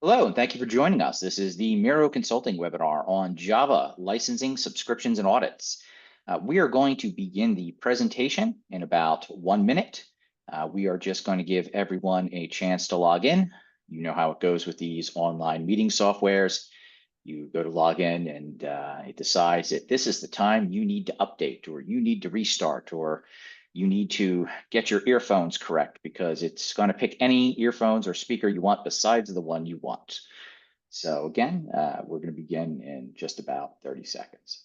Hello, and thank you for joining us. This is the Miro Consulting webinar on Java licensing, subscriptions, and audits. We are going to begin the presentation in about 1 minute. We are just going to give everyone a chance to log in. You know how it goes with these online meeting softwares. You go to log in and it decides that this is the time you need to update, or you need to restart, or you need to get your earphones correct, because it's going to pick any earphones or speaker you want besides the one you want. So again, we're going to begin in just about 30 seconds.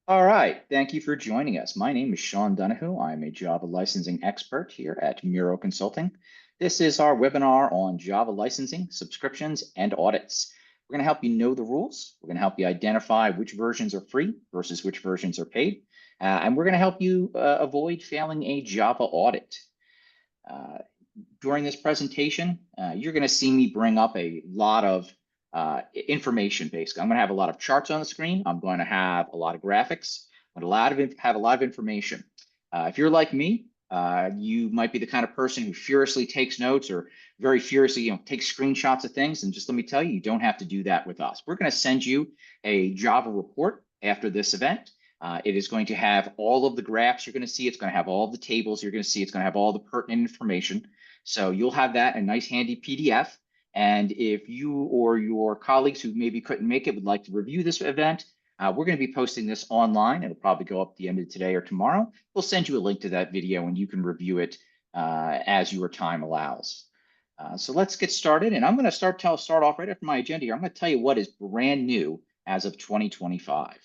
All right, thank you for joining us. My name is Sean Donahue. I'm a Java licensing expert here at Miro Consulting. This is our webinar on Java licensing, subscriptions, and audits. We're going to help you know the rules. We're going to help you identify which versions are free versus which versions are paid. And we're going to help you avoid failing a Java audit. During this presentation, you're going to see me bring up a lot of information. Basically, I'm going to have a lot of charts on the screen. I'm going to have a lot of graphics. I'm going to have a lot of information. If you're like me, you might be the kind of person who furiously takes notes, or very furiously, takes screenshots of things. And just let me tell you, you don't have to do that with us. We're going to send you a Java report after this event. It is going to have all of the graphs you're going to see. It's going to have all the tables you're going to see. It's going to have all the pertinent information. So you'll have that in a nice handy PDF. And if you or your colleagues who maybe couldn't make it would like to review this event, we're going to be posting this online. It'll probably go up at the end of today or tomorrow. We'll send you a link to that video and you can review it as your time allows. So let's get started. And I'm going to start off right after my agenda here. I'm going to tell you what is brand new as of 2025.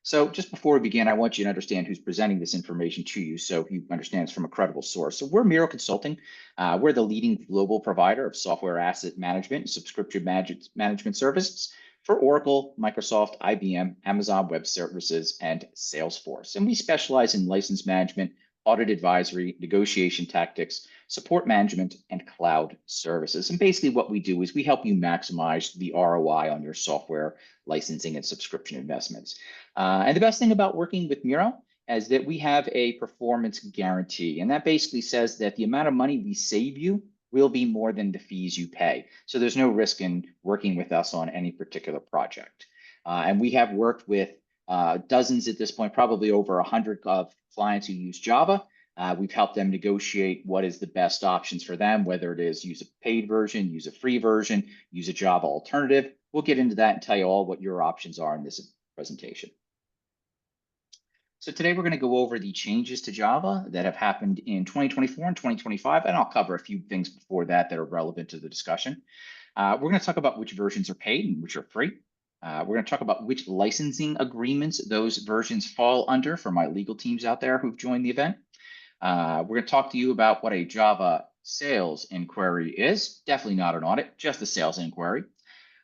So just before we begin, I want you to understand who's presenting this information to you, so you understand it's from a credible source. So we're Miro Consulting. We're the leading global provider of software asset management and subscription management services for Oracle, Microsoft, IBM, Amazon Web Services, and Salesforce. And we specialize in license management, audit advisory, negotiation tactics, support management, and cloud services. And basically what we do is we help you maximize the ROI on your software licensing and subscription investments. And the best thing about working with Miro is that we have a performance guarantee. And that basically says that the amount of money we save you will be more than the fees you pay. So there's no risk in working with us on any particular project. And we have worked with dozens at this point, probably over 100 of clients who use Java. We've helped them negotiate what is the best options for them, whether it is use a paid version, use a free version, use a Java alternative. We'll get into that and tell you all what your options are in this presentation. So today we're going to go over the changes to Java that have happened in 2024 and 2025, and I'll cover a few things before that that are relevant to the discussion. We're going to talk about which versions are paid and which are free. We're going to talk about which licensing agreements those versions fall under for my legal teams out there who've joined the event. We're going to talk to you about what a Java sales inquiry is. Definitely not an audit, just a sales inquiry.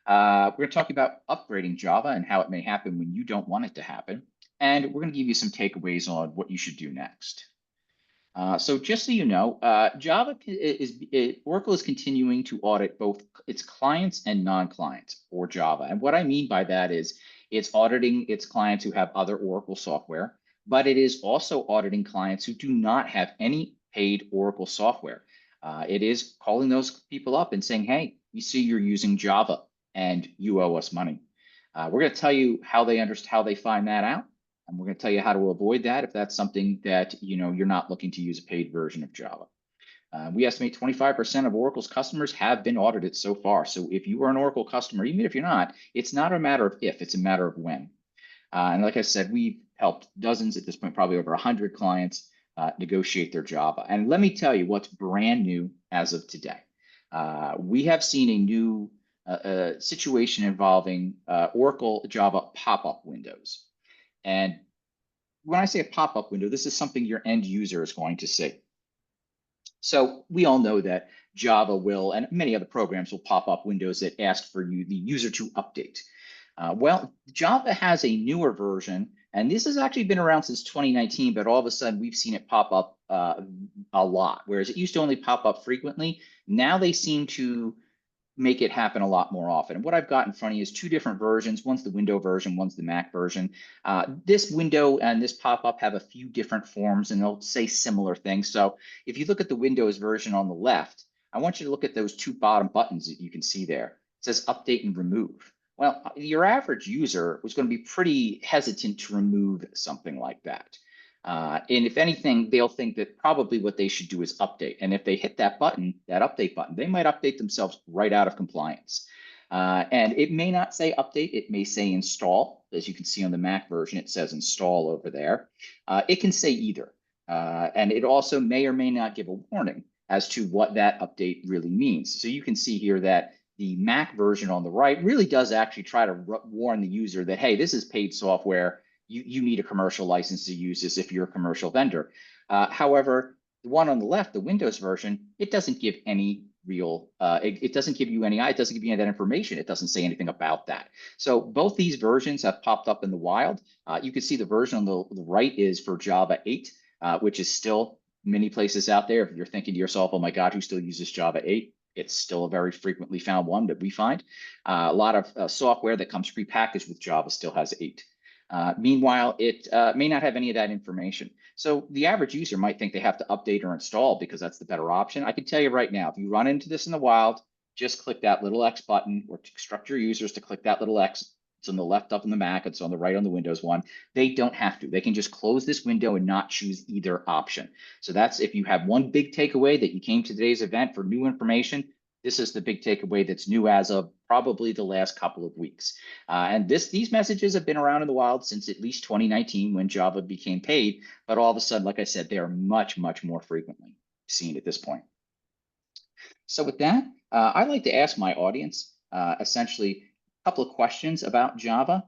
We're going to talk about upgrading Java and how it may happen when you don't want it to happen. And we're going to give you some takeaways on what you should do next. So just so you know, Oracle is continuing to audit both its clients and non-clients for Java. And what I mean by that is it's auditing its clients who have other Oracle software, but it is also auditing clients who do not have any paid Oracle software. It is calling those people up and saying, hey, we see you're using Java and you owe us money. We're going to tell you how they find that out. And we're going to tell you how to avoid that if that's something that you're not looking to use a paid version of Java. We estimate 25% of Oracle's customers have been audited so far. So if you are an Oracle customer, even if you're not, it's not a matter of if, it's a matter of when. And like I said, we've helped dozens at this point, probably over 100 clients negotiate their Java. And let me tell you what's brand new as of today. We have seen a new situation involving Oracle Java pop-up windows. And when I say a pop-up window, this is something your end user is going to see. So we all know that Java will, and many other programs will pop up windows that ask for the user to update. Well, Java has a newer version And this has actually been around since 2019, but all of a sudden we've seen it pop up a lot, whereas it used to only pop up frequently. Now they seem to make it happen a lot more often. And what I've got in front of you is two different versions. One's the Windows version, one's the Mac version. This window and this pop-up have a few different forms and they'll say similar things. So if you look at the Windows version on the left, I want you to look at those two bottom buttons that you can see there. It says update and remove. Well, your average user was going to be pretty hesitant to remove something like that. And if anything, they'll think that probably what they should do is update. And if they hit that button, that update button, they might update themselves right out of compliance. And it may not say update, it may say install. As you can see on the Mac version, it says install over there. It can say either. And it also may or may not give a warning as to what that update really means. So you can see here that the Mac version on the right really does actually try to warn the user that, hey, this is paid software. You need a commercial license to use this if you're a commercial vendor. However, the one on the left, the Windows version, it doesn't give any real, it doesn't give you any, it doesn't give you any of that information. It doesn't say anything about that. So both these versions have popped up in the wild. You can see the version on the right is for Java 8, which is still many places out there. If you're thinking to yourself, oh my God, who still uses Java 8? It's still a very frequently found one that we find. A lot of software that comes prepackaged with Java still has 8. Meanwhile, it may not have any of that information. So the average user might think they have to update or install because that's the better option. I can tell you right now, if you run into this in the wild, just click that little X button or instruct your users to click that little X. It's on the left up on the Mac, it's on the right on the Windows one. They don't have to. They can just close this window and not choose either option. So that's if you have one big takeaway that you came to today's event for new information, this is the big takeaway that's new as of probably the last couple of weeks. And these messages have been around in the wild since at least 2019 when Java became paid. But all of a sudden, like I said, they are much, much more frequently seen at this point. So with that, I like to ask my audience essentially a couple of questions about Java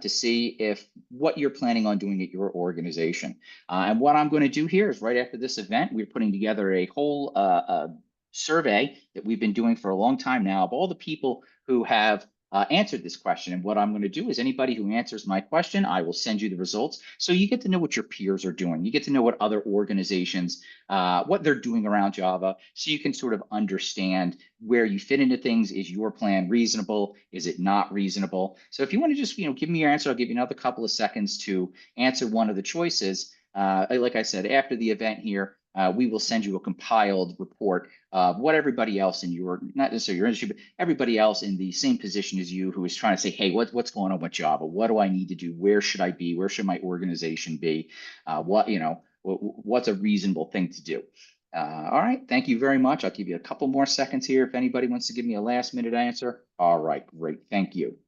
to see if what you're planning on doing at your organization. And what I'm going to do here is right after this event, we're putting together a whole survey that we've been doing for a long time now of all the people who have answered this question. And what I'm going to do is anybody who answers my question, I will send you the results. So you get to know what your peers are doing. You get to know what other organizations, what they're doing around Java. So you can sort of understand where you fit into things. Is your plan reasonable? Is it not reasonable? So if you want to just, give me your answer, I'll give you another couple of seconds to answer one of the choices. Like I said, after the event here, we will send you a compiled report of what everybody else in your, not necessarily your industry, but everybody else in the same position as you who is trying to say, hey, what's going on with Java? What do I need to do? Where should I be? Where should my organization be? What's a reasonable thing to do? All right, thank you very much. I'll give you a couple more seconds here if anybody wants to give me a last minute answer. All right, great, thank you.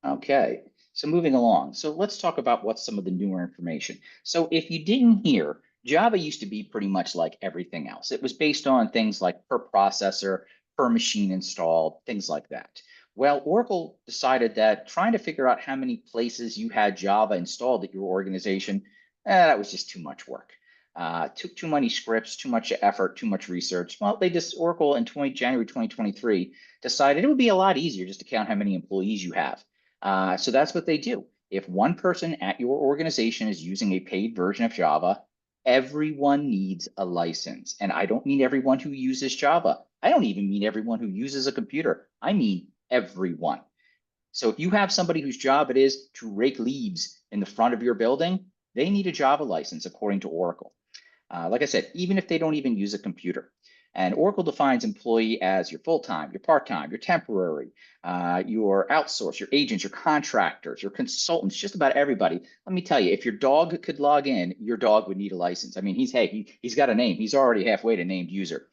Okay, so moving along. So let's talk about what's some of the newer information. So if you didn't hear, Java used to be pretty much like everything else. It was based on things like per processor, per machine installed, things like that. Well, Oracle decided that trying to figure out how many places you had Java installed at your organization, that was just too much work. Took too many scripts, too much effort, too much research. Well, Oracle in January 2023 decided it would be a lot easier just to count how many employees you have. So that's what they do. If one person at your organization is using a paid version of Java, everyone needs a license. And I don't mean everyone who uses Java. I don't even mean everyone who uses a computer. I mean everyone. So if you have somebody whose job it is to rake leaves in the front of your building, they need a Java license according to Oracle. Like I said, even if they don't even use a computer. And Oracle defines employee as your full-time, your part-time, your temporary, your outsource, your agents, your contractors, your consultants, just about everybody. Let me tell you, if your dog could log in, your dog would need a license. I mean, he's got a name. He's already halfway to named user.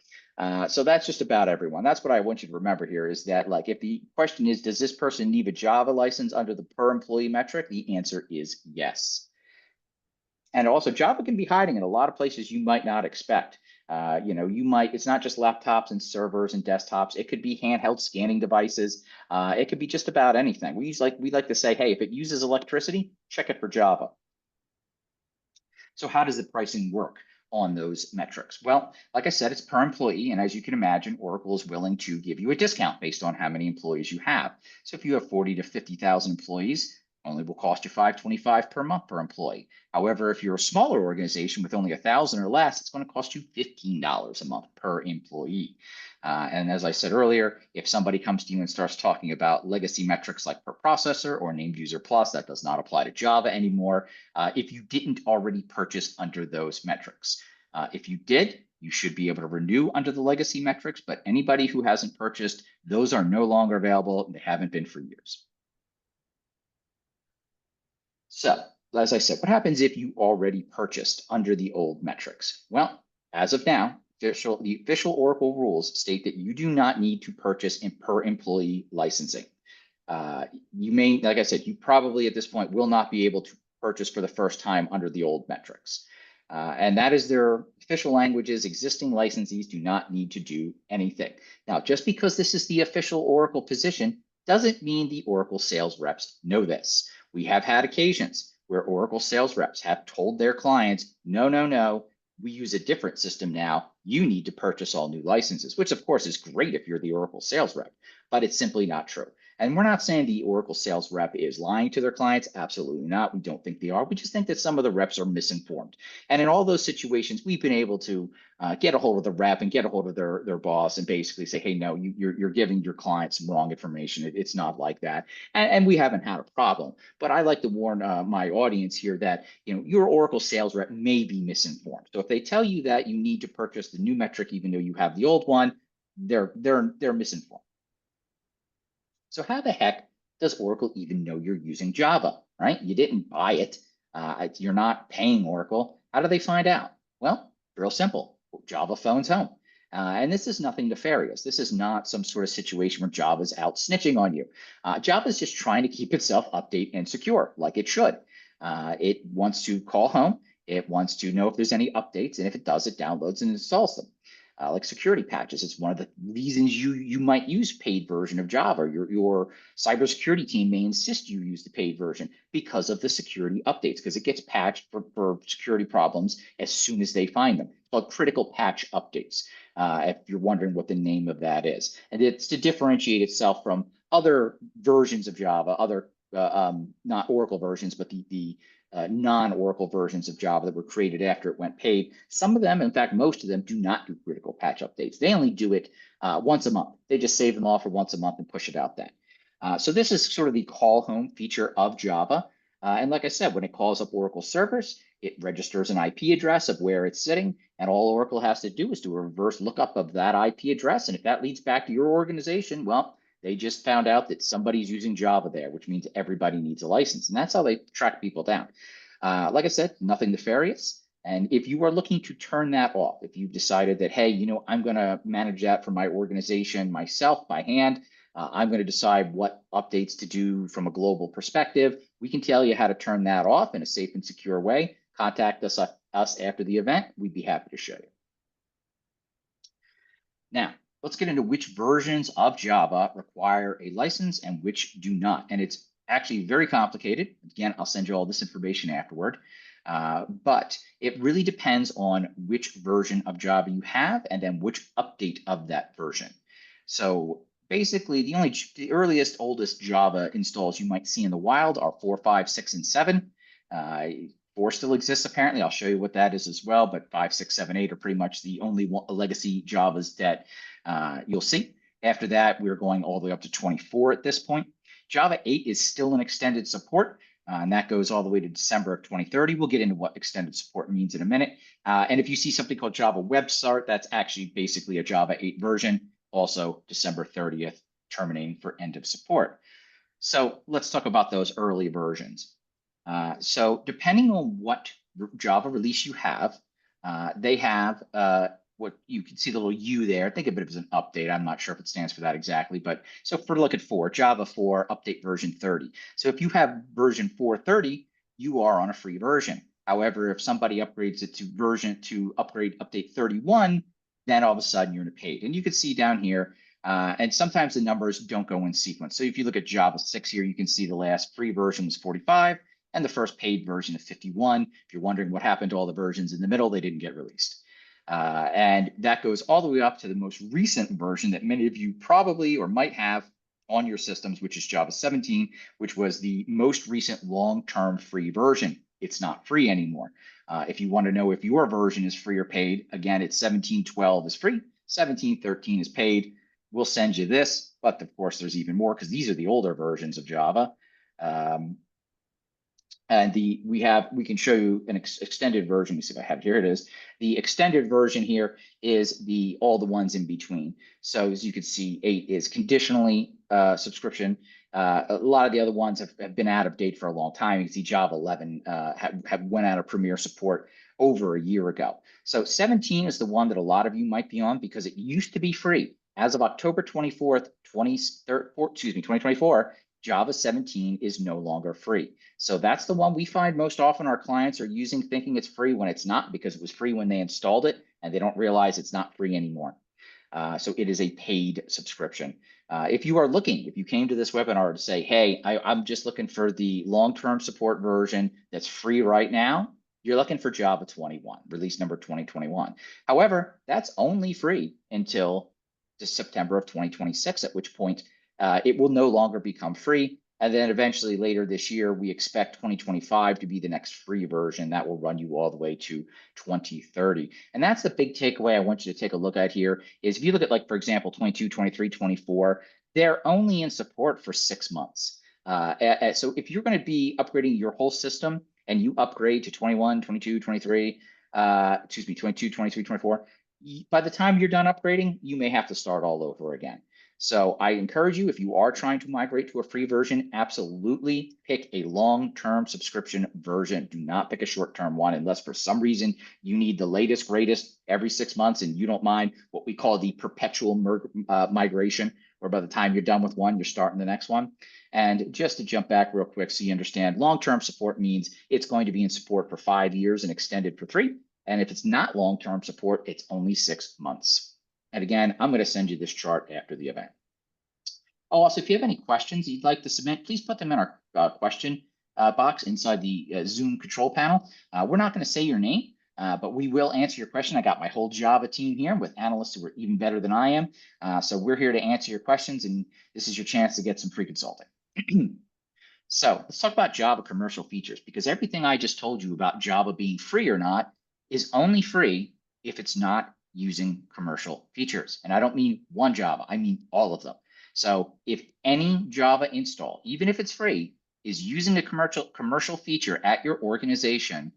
So that's just about everyone. That's what I want you to remember here is that, like, if the question is, does this person need a Java license under the per employee metric? The answer is yes. And also Java can be hiding in a lot of places you might not expect. It's not just laptops and servers and desktops. It could be handheld scanning devices. It could be just about anything. We like to say, hey, if it uses electricity, check it for Java. So how does the pricing work? on those metrics? Well, like I said, it's per employee. And as you can imagine, Oracle is willing to give you a discount based on how many employees you have. So if you have 40 to 50,000 employees, only will cost you $525 per month per employee. However, if you're a smaller organization with only 1,000 or less, it's going to cost you $15 a month per employee. And as I said earlier, if somebody comes to you and starts talking about legacy metrics like per processor or named user plus, that does not apply to Java anymore if you didn't already purchase under those metrics. If you did, you should be able to renew under the legacy metrics, but anybody who hasn't purchased, those are no longer available and they haven't been for years. So, as I said, what happens if you already purchased under the old metrics? Well, as of now, the official Oracle rules state that you do not need to purchase in per employee licensing. You may, like I said, you probably at this point will not be able to purchase for the first time under the old metrics. And that is their official languages. Existing licensees do not need to do anything. Now, just because this is the official Oracle position doesn't mean the Oracle sales reps know this. We have had occasions where Oracle sales reps have told their clients, no, we use a different system now. You need to purchase all new licenses, which of course is great if you're the Oracle sales rep, but it's simply not true. And we're not saying the Oracle sales rep is lying to their clients. Absolutely not. We don't think they are. We just think that some of the reps are misinformed. And in all those situations, we've been able to get a hold of the rep and get a hold of their boss and basically say, hey, no, you're giving your clients some wrong information. It's not like that. And we haven't had a problem. But I like to warn my audience here that your Oracle sales rep may be misinformed. So if they tell you that you need to purchase the new metric, even though you have the old one, they're misinformed. So how the heck does Oracle even know you're using Java, right? You didn't buy it. You're not paying Oracle. How do they find out? Well, real simple. Java phones home. And this is nothing nefarious. This is not some sort of situation where Java's out snitching on you. Java is just trying to keep itself update and secure like it should. It wants to call home. It wants to know if there's any updates. And if it does, it downloads and installs them. Like security patches. It's one of the reasons you might use paid version of Java. Your cybersecurity team may insist you use the paid version because of the security updates, because it gets patched for security problems as soon as they find them. It's called critical patch updates, if you're wondering what the name of that is. And it's to differentiate itself from other versions of Java, other not Oracle versions, but the non-Oracle versions of Java that were created after it went paid. Some of them, in fact, most of them do not do critical patch updates. They only do it once a month. They just save them all for once a month and push it out then. So this is sort of the call home feature of Java. And like I said, when it calls up Oracle servers, it registers an IP address of where it's sitting. And all Oracle has to do is do a reverse lookup of that IP address. And if that leads back to your organization, well, they just found out that somebody's using Java there, which means everybody needs a license. And that's how they track people down. Like I said, nothing nefarious. And if you are looking to turn that off, if you've decided that, hey, I'm going to manage that for my organization myself by hand, I'm going to decide what updates to do from a global perspective, we can tell you how to turn that off in a safe and secure way. Contact us after the event. We'd be happy to show you. Now, let's get into which versions of Java require a license and which do not. And it's actually very complicated. Again, I'll send you all this information afterward. But it really depends on which version of Java you have and then which update of that version. So basically, the earliest, oldest Java installs you might see in the wild are 4, 5, 6, and 7. 4 still exists, apparently. I'll show you what that is as well, but 5, 6, 7, 8 are pretty much the only legacy Javas that you'll see. After that, we're going all the way up to 24 at this point. Java 8 is still in extended support, and that goes all the way to December of 2030. We'll get into what extended support means in a minute. And if you see something called Java Web Start, that's actually basically a Java 8 version, also December 30th, terminating for end of support. So let's talk about those early versions. So depending on what Java release you have, they have what you can see the little U there. Think of it as an update. I'm not sure if it stands for that exactly, but so for look at 4, Java 4 update version 30. So if you have version 430, you are on a free version. However, if somebody upgrades it to update 31, then all of a sudden you're in a paid. And you can see down here, and sometimes the numbers don't go in sequence. So if you look at Java 6 here, you can see the last free version was 45. and the first paid version of 51. If you're wondering what happened to all the versions in the middle, they didn't get released. And that goes all the way up to the most recent version that many of you probably or might have on your systems, which is Java 17, which was the most recent long-term free version. It's not free anymore. If you want to know if your version is free or paid, again, it's 17.12 is free, 17.13 is paid. We'll send you this, but of course there's even more because these are the older versions of Java. And we can show you an extended version. Let me see if I have it. Here it is. The extended version here is all the ones in between. So as you can see, 8 is conditionally subscription. A lot of the other ones have been out of date for a long time. You can see Java 11 have went out of Premier support over a year ago. So 17 is the one that a lot of you might be on because it used to be free. As of October 24th, 2024, Java 17 is no longer free. So that's the one we find most often our clients are using, thinking it's free when it's not, because it was free when they installed it and they don't realize it's not free anymore. So it is a paid subscription. If you came to this webinar to say, hey, I'm just looking for the long-term support version that's free right now, you're looking for Java 21, release number 2021. However, that's only free until September of 2026, at which point it will no longer become free. And then eventually later this year, we expect 2025 to be the next free version that will run you all the way to 2030. And that's the big takeaway I want you to take a look at here is if you look at, like, for example, 22, 23, 24, they're only in support for 6 months. So if you're going to be upgrading your whole system and you upgrade to 21, 22, 23, 22, 23, 24, by the time you're done upgrading, you may have to start all over again. So I encourage you, if you are trying to migrate to a free version, absolutely pick a long-term subscription version. Do not pick a short-term one unless for some reason you need the latest, greatest every 6 months and you don't mind what we call the perpetual migration, where by the time you're done with one, you're starting the next one. And just to jump back real quick so you understand, long-term support means it's going to be in support for 5 years and extended for 3. And if it's not long-term support, it's only 6 months. And again, I'm going to send you this chart after the event. Oh, also, if you have any questions you'd like to submit, please put them in our question box inside the Zoom control panel. We're not going to say your name, but we will answer your question. I got my whole Java team here with analysts who are even better than I am. So we're here to answer your questions, and this is your chance to get some free consulting. So let's talk about Java commercial features, because everything I just told you about Java being free or not is only free if it's not using commercial features. And I don't mean one Java, I mean all of them. So if any Java install, even if it's free, is using a commercial feature at your organization,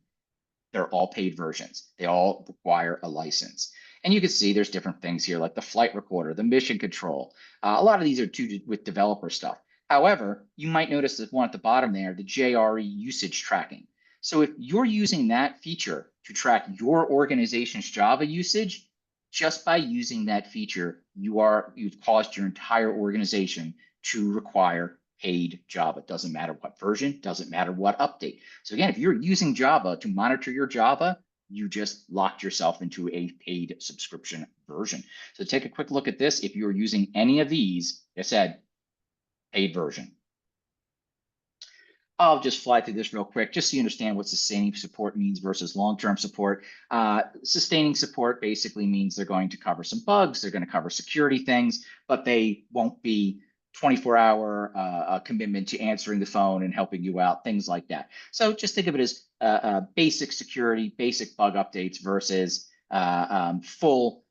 they're all paid versions. They all require a license. And you can see there's different things here, like the flight recorder, the mission control. A lot of these are with developer stuff. However, you might notice the one at the bottom there, the JRE usage tracking. So if you're using that feature to track your organization's Java usage, just by using that feature, you've caused your entire organization to require paid Java. Doesn't matter what version, doesn't matter what update. So again, if you're using Java to monitor your Java, you just locked yourself into a paid subscription version. So take a quick look at this. If you're using any of these, like I said, paid version. I'll just fly through this real quick, just so you understand what sustaining support means versus long-term support. Sustaining support basically means they're going to cover some bugs, they're going to cover security things, but they won't be 24-hour commitment to answering the phone and helping you out, things like that. So just think of it as basic security, basic bug updates versus full,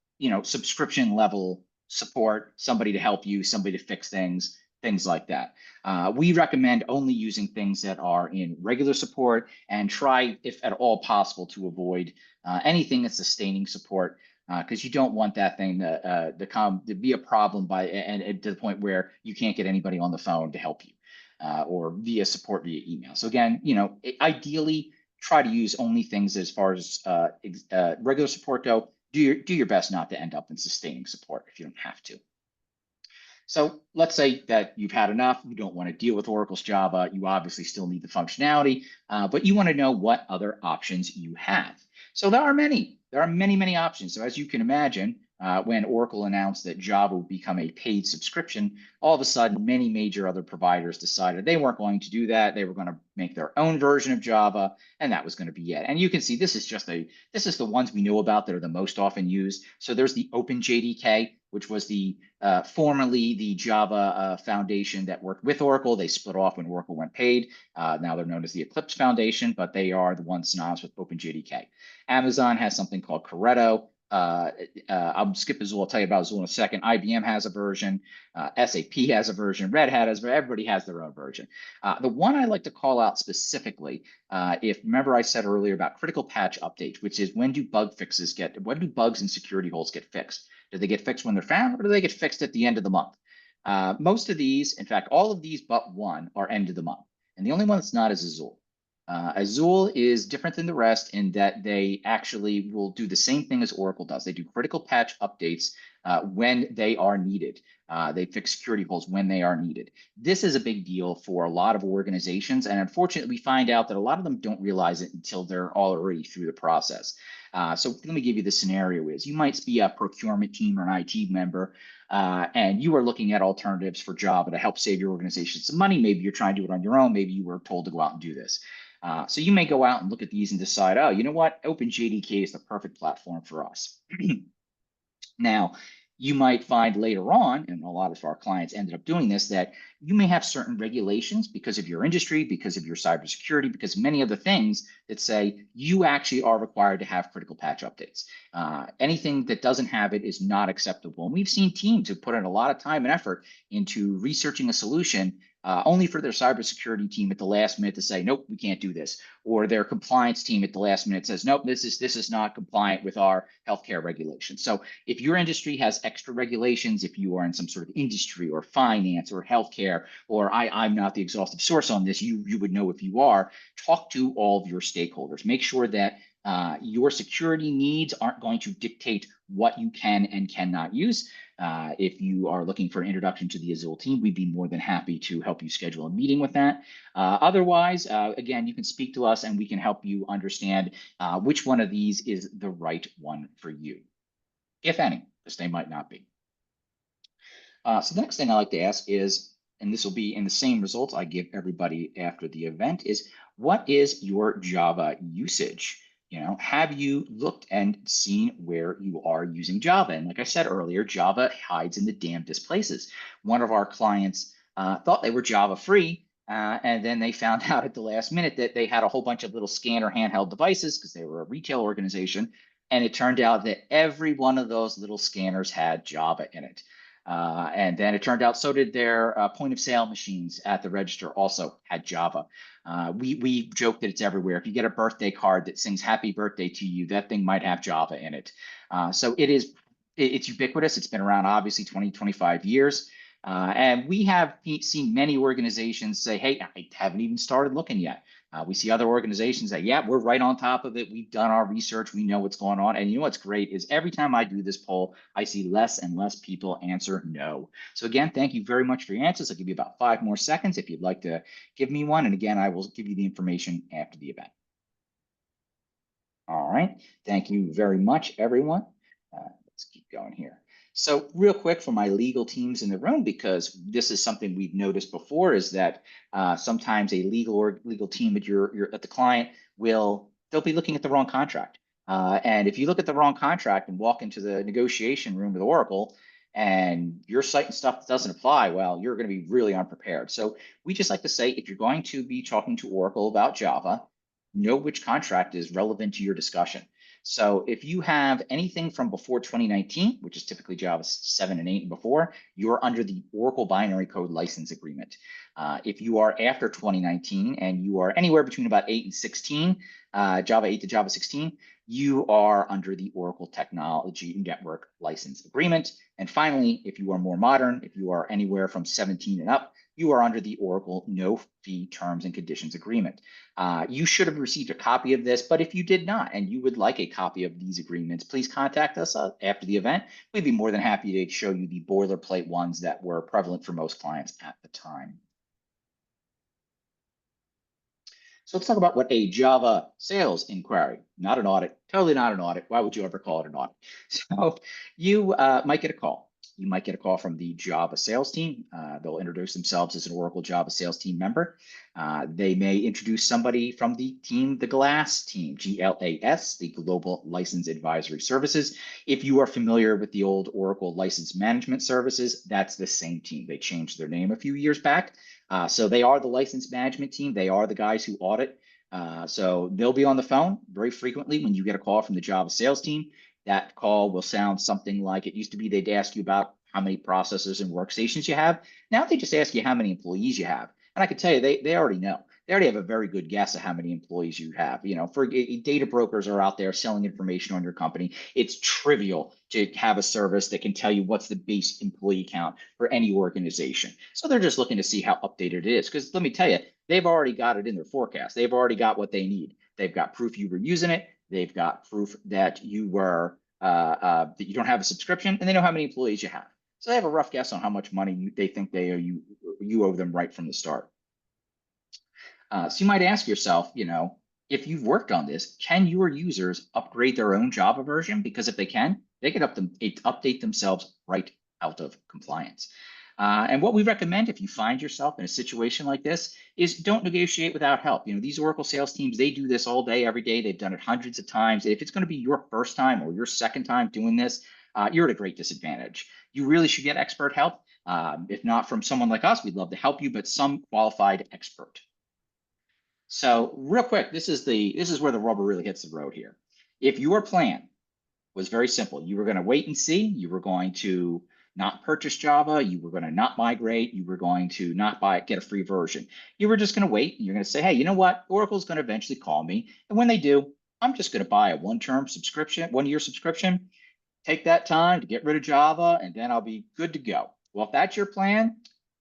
subscription level support, somebody to help you, somebody to fix things like that. We recommend only using things that are in regular support and try, if at all possible, to avoid anything that's sustaining support, because you don't want that thing to be a problem and to the point where you can't get anybody on the phone to help you or via support via email. So again, ideally try to use only things as far as regular support go. Do your best not to end up in sustaining support if you don't have to. So let's say that you've had enough, you don't want to deal with Oracle's Java, you obviously still need the functionality, but you want to know what other options you have. So there are many options. So as you can imagine, when Oracle announced that Java would become a paid subscription, all of a sudden, many major other providers decided they weren't going to do that. They were going to make their own version of Java, and that was going to be it. And you can see this is the ones we know about that are the most often used. So there's the OpenJDK, which was the formerly the Java foundation that worked with Oracle. They split off when Oracle went paid. Now they're known as the Eclipse Foundation, but they are the ones synonymous with OpenJDK. Amazon has something called Corretto. I'll skip Azul. I'll tell you about Azul in a second. IBM has a version. SAP has a version. Red Hat has. Everybody has their own version. The one I like to call out specifically, if remember I said earlier about critical patch updates, which is when do bugs and security holes get fixed? Do they get fixed when they're found, or do they get fixed at the end of the month? Most of these, in fact, all of these but one are end of the month, and the only one that's not is Azul. Azul is different than the rest in that they actually will do the same thing as Oracle does. They do critical patch updates when they are needed. They fix security holes when they are needed. This is a big deal for a lot of organizations, and unfortunately, we find out that a lot of them don't realize it until they're already through the process. So let me give you the scenario is you might be a procurement team or an IT member, and you are looking at alternatives for Java to help save your organization some money. Maybe you're trying to do it on your own. Maybe you were told to go out and do this. So you may go out and look at these and decide, oh, you know what? OpenJDK is the perfect platform for us. Now, you might find later on, and a lot of our clients ended up doing this, that you may have certain regulations because of your industry, because of your cybersecurity, because many other things that say you actually are required to have critical patch updates. Anything that doesn't have it is not acceptable. And we've seen teams who put in a lot of time and effort into researching a solution only for their cybersecurity team at the last minute to say, nope, we can't do this. Or their compliance team at the last minute says, nope, this is not compliant with our healthcare regulations. So if your industry has extra regulations, if you are in some sort of industry or finance or healthcare, or I'm not the exhaustive source on this, you would know if you are, talk to all of your stakeholders. Make sure that your security needs aren't going to dictate what you can and cannot use. If you are looking for an introduction to the Azul team, we'd be more than happy to help you schedule a meeting with that. Otherwise, again, you can speak to us and we can help you understand which one of these is the right one for you, if any, because they might not be. So the next thing I like to ask is, and this will be in the same results I give everybody after the event, is what is your Java usage? You know, have you looked and seen where you are using Java? And like I said earlier, Java hides in the damnedest places. One of our clients thought they were Java free, and then they found out at the last minute that they had a whole bunch of little scanner handheld devices because they were a retail organization. And it turned out that every one of those little scanners had Java in it. And then it turned out so did their point of sale machines at the register also had Java. We joke that it's everywhere. If you get a birthday card that sings happy birthday to you, that thing might have Java in it. So it's ubiquitous. It's been around obviously 20, 25 years. And we have seen many organizations say, hey, I haven't even started looking yet. We see other organizations that, yeah, we're right on top of it. We've done our research. We know what's going on. And you know what's great is every time I do this poll, I see less and less people answer no. So again, thank you very much for your answers. I'll give you about 5 more seconds if you'd like to give me one. And again, I will give you the information after the event. All right. Thank you very much, everyone. Let's keep going here. So real quick for my legal teams in the room, because this is something we've noticed before, is that sometimes a legal team at at the client they'll be looking at the wrong contract. And if you look at the wrong contract and walk into the negotiation room with Oracle and your site and stuff doesn't apply, well, you're going to be really unprepared. So we just like to say, if you're going to be talking to Oracle about Java, know which contract is relevant to your discussion. So if you have anything from before 2019, which is typically Java 7 and 8 and before, you're under the Oracle Binary Code License Agreement. If you are after 2019 and you are anywhere between about 8 and 16, Java 8 to Java 16, you are under the Oracle Technology Network License Agreement. And finally, if you are more modern, if you are anywhere from 17 and up, you are under the Oracle No Fee Terms and Conditions Agreement. You should have received a copy of this, but if you did not and you would like a copy of these agreements, please contact us after the event. We'd be more than happy to show you the boilerplate ones that were prevalent for most clients at the time. So let's talk about what a Java sales inquiry, not an audit, totally not an audit. Why would you ever call it an audit? So you might get a call. You might get a call from the Java sales team. They'll introduce themselves as an Oracle Java sales team member. They may introduce somebody from the team, the GLAS team, GLAS, the Global License Advisory Services. If you are familiar with the old Oracle License Management Services, that's the same team. They changed their name a few years back. So they are the license management team. They are the guys who audit. So they'll be on the phone very frequently when you get a call from the Java sales team. That call will sound something like it used to be. They'd ask you about how many processors and workstations you have. Now they just ask you how many employees you have. And I can tell you, they already know. They already have a very good guess of how many employees you have. You know, for data brokers are out there selling information on your company. It's trivial to have a service that can tell you what's the base employee count for any organization. So they're just looking to see how updated it is. Because let me tell you, they've already got it in their forecast. They've already got what they need. They've got proof you were using it. They've got proof that you were that you don't have a subscription, and they know how many employees you have. So they have a rough guess on how much money they think they owe you owe them right from the start. So you might ask yourself, you know, if you've worked on this, can your users upgrade their own Java version? Because if they can, they can update themselves right out of compliance. And what we recommend if you find yourself in a situation like this is don't negotiate without help. You know, these Oracle sales teams, they do this all day, every day. They've done it hundreds of times. If it's going to be your first time or your second time doing this, you're at a great disadvantage. You really should get expert help. If not from someone like us, we'd love to help you, but some qualified expert. So real quick, this is where the rubber really hits the road here. If your plan was very simple, you were going to wait and see, you were going to not purchase Java, you were going to not migrate, you were going to not get a free version. You were just going to wait and you're going to say, hey, you know what? Oracle's going to eventually call me. And when they do, I'm just going to buy a one-year subscription, take that time to get rid of Java, and then I'll be good to go. Well, if that's your plan,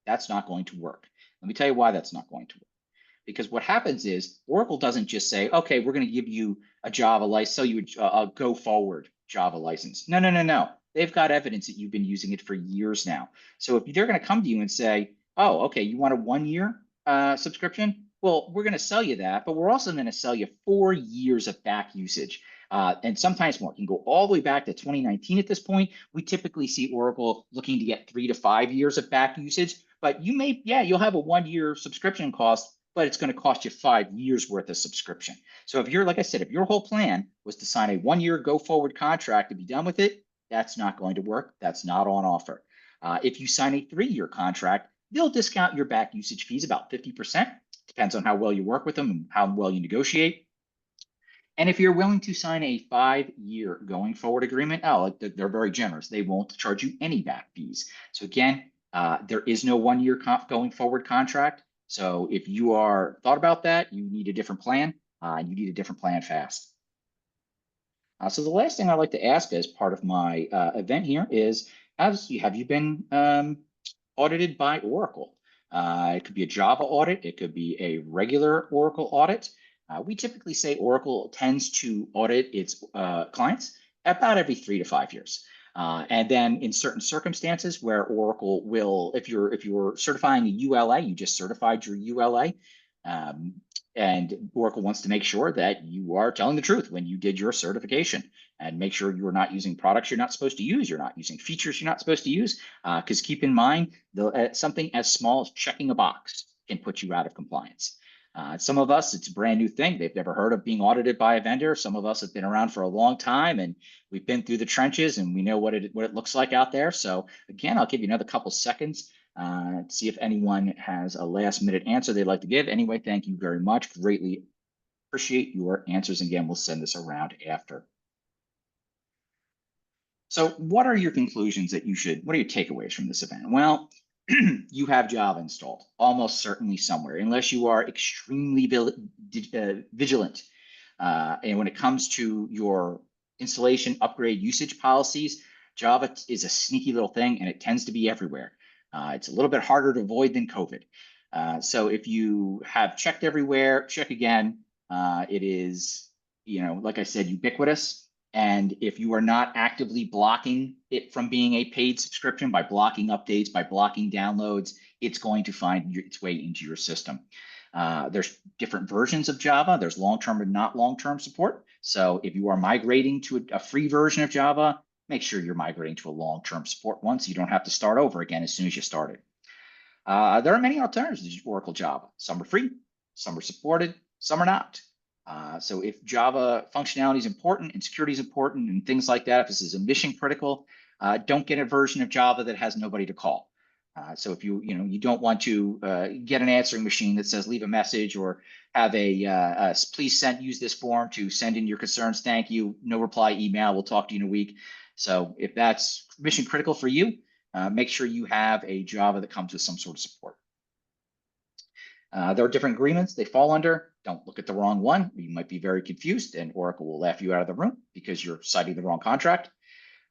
that's not going to work. Let me tell you why that's not going to work. Because what happens is Oracle doesn't just say, okay, we're going to give you a Java license, sell you a go forward Java license. No, no, no, no. They've got evidence that you've been using it for years now. So if they're going to come to you and say, oh, okay, you want a 1-year subscription? Well, we're going to sell you that, but we're also going to sell you 4 years of back usage. And sometimes more. It can go all the way back to 2019 at this point. We typically see Oracle looking to get 3 to 5 years of back usage, but you'll have a 1-year subscription cost, but it's going to cost you 5 years worth of subscription. So if you're, like I said, if your whole plan was to sign a 1-year go forward contract to be done with it, that's not going to work. That's not on offer. If you sign a 3-year contract, they'll discount your back usage fees about 50%. Depends on how well you work with them and how well you negotiate. And if you're willing to sign a 5-year going forward agreement, they're very generous. They won't charge you any back fees. So again, there is no 1-year going forward contract. So if you are thought about that, you need a different plan. You need a different plan fast. So the last thing I'd like to ask as part of my event here is, have you been audited by Oracle? It could be a Java audit. It could be a regular Oracle audit. We typically say Oracle tends to audit its clients about every 3 to 5 years. And then in certain circumstances where Oracle will, if you're certifying a ULA, you just certified your ULA, and Oracle wants to make sure that you are telling the truth when you did your certification, and make sure you are not using products you're not supposed to use, you're not using features you're not supposed to use, because keep in mind, something as small as checking a box can put you out of compliance. Some of us, it's a brand new thing. They've never heard of being audited by a vendor. Some of us have been around for a long time and we've been through the trenches and we know what it looks like out there. So again, I'll give you another couple seconds to see if anyone has a last minute answer they'd like to give. Anyway, thank you very much. Greatly appreciate your answers. Again, we'll send this around after. So what are your conclusions what are your takeaways from this event? Well, you have Java installed, almost certainly somewhere, unless you are extremely vigilant. And when it comes to your installation, upgrade, usage policies, Java is a sneaky little thing, and it tends to be everywhere. It's a little bit harder to avoid than COVID. So if you have checked everywhere, check again. It is, like I said, ubiquitous. And if you are not actively blocking it from being a paid subscription by blocking updates, by blocking downloads, it's going to find its way into your system. There's different versions of Java. There's long-term and not long-term support. So if you are migrating to a free version of Java, make sure you're migrating to a long-term support one so you don't have to start over again as soon as you started. There are many alternatives to Oracle Java. Some are free, some are supported, some are not. So if Java functionality is important and security is important and things like that, if this is a mission critical, don't get a version of Java that has nobody to call. So if you don't want to get an answering machine that says leave a message or have a please use this form to send in your concerns, thank you, no reply email, we'll talk to you in a week. So if that's mission critical for you, make sure you have a Java that comes with some sort of support. There are different agreements they fall under. Don't look at the wrong one. You might be very confused and Oracle will laugh you out of the room because you're citing the wrong contract.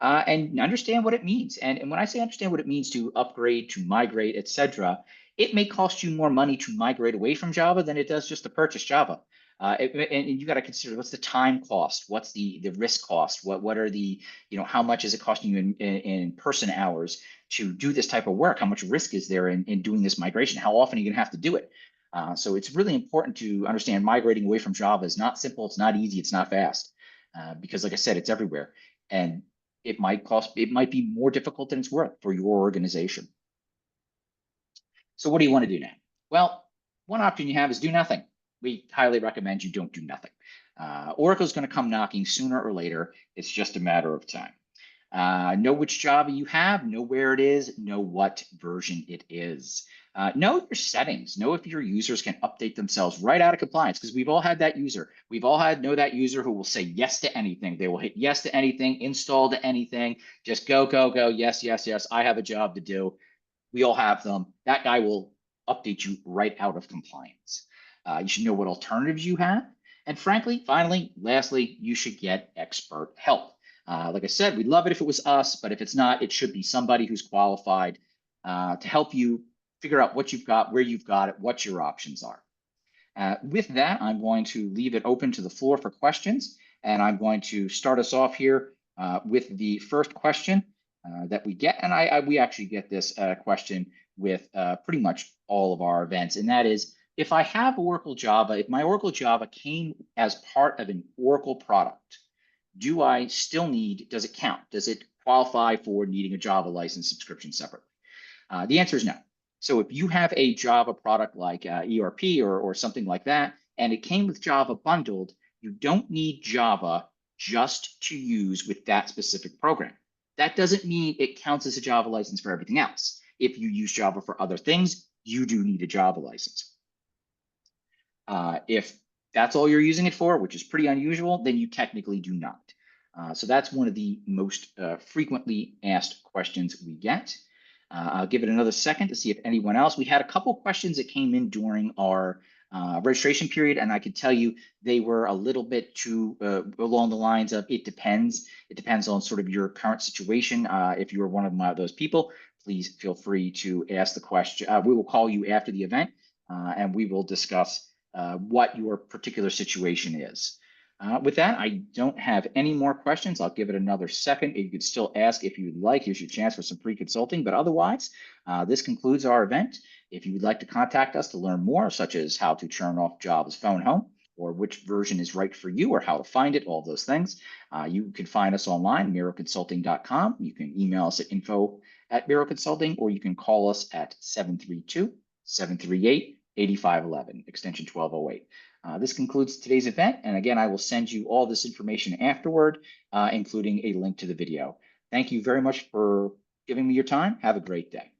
And understand what it means. And when I say understand what it means to upgrade, to migrate, etc., it may cost you more money to migrate away from Java than it does just to purchase Java. And you got to consider what's the time cost, what's the risk cost, what are the, how much is it costing you in person hours to do this type of work? How much risk is there in doing this migration? How often are you going to have to do it? So it's really important to understand migrating away from Java is not simple, it's not easy, it's not fast, because like I said, it's everywhere. And it might be more difficult than it's worth for your organization. So what do you want to do now? Well, one option you have is do nothing. We highly recommend you don't do nothing. Oracle's going to come knocking sooner or later. It's just a matter of time. Know which Java you have, know where it is, know what version it is. Know your settings, know if your users can update themselves right out of compliance, because we've all had that user. We've all know that user who will say yes to anything. They will hit yes to anything, install to anything, just go, go, go, yes, yes, yes, I have a job to do. We all have them. That guy will update you right out of compliance. You should know what alternatives you have. And frankly, finally, lastly, you should get expert help. Like I said, we'd love it if it was us, but if it's not, it should be somebody who's qualified to help you figure out what you've got, where you've got it, what your options are. With that, I'm going to leave it open to the floor for questions, and I'm going to start us off here with the first question that we get. And we actually get this question with pretty much all of our events, and that is, if I have Oracle Java, if my Oracle Java came as part of an Oracle product, do I still does it count? Does it qualify for needing a Java license subscription separately? The answer is no. So if you have a Java product like ERP or something like that, and it came with Java bundled, you don't need Java just to use with that specific program. That doesn't mean it counts as a Java license for everything else. If you use Java for other things, you do need a Java license. If that's all you're using it for, which is pretty unusual, then you technically do not. So that's one of the most frequently asked questions we get. I'll give it another second to see if anyone else. We had a couple questions that came in during our registration period, and I can tell you they were a little bit too along the lines of it depends. It depends on sort of your current situation. If you are one of those people, please feel free to ask the question. We will call you after the event, and we will discuss what your particular situation is. With that, I don't have any more questions. I'll give it another second. You could still ask if you'd like. Here's your chance for some free consulting. But otherwise, this concludes our event. If you would like to contact us to learn more, such as how to turn off Java's phone home, or which version is right for you, or how to find it, all those things, you can find us online, miroconsulting.com. You can email us at info@miroconsulting, or you can call us at 732-738-8511, extension 1208. This concludes today's event. And again, I will send you all this information afterward, including a link to the video. Thank you very much for giving me your time. Have a great day.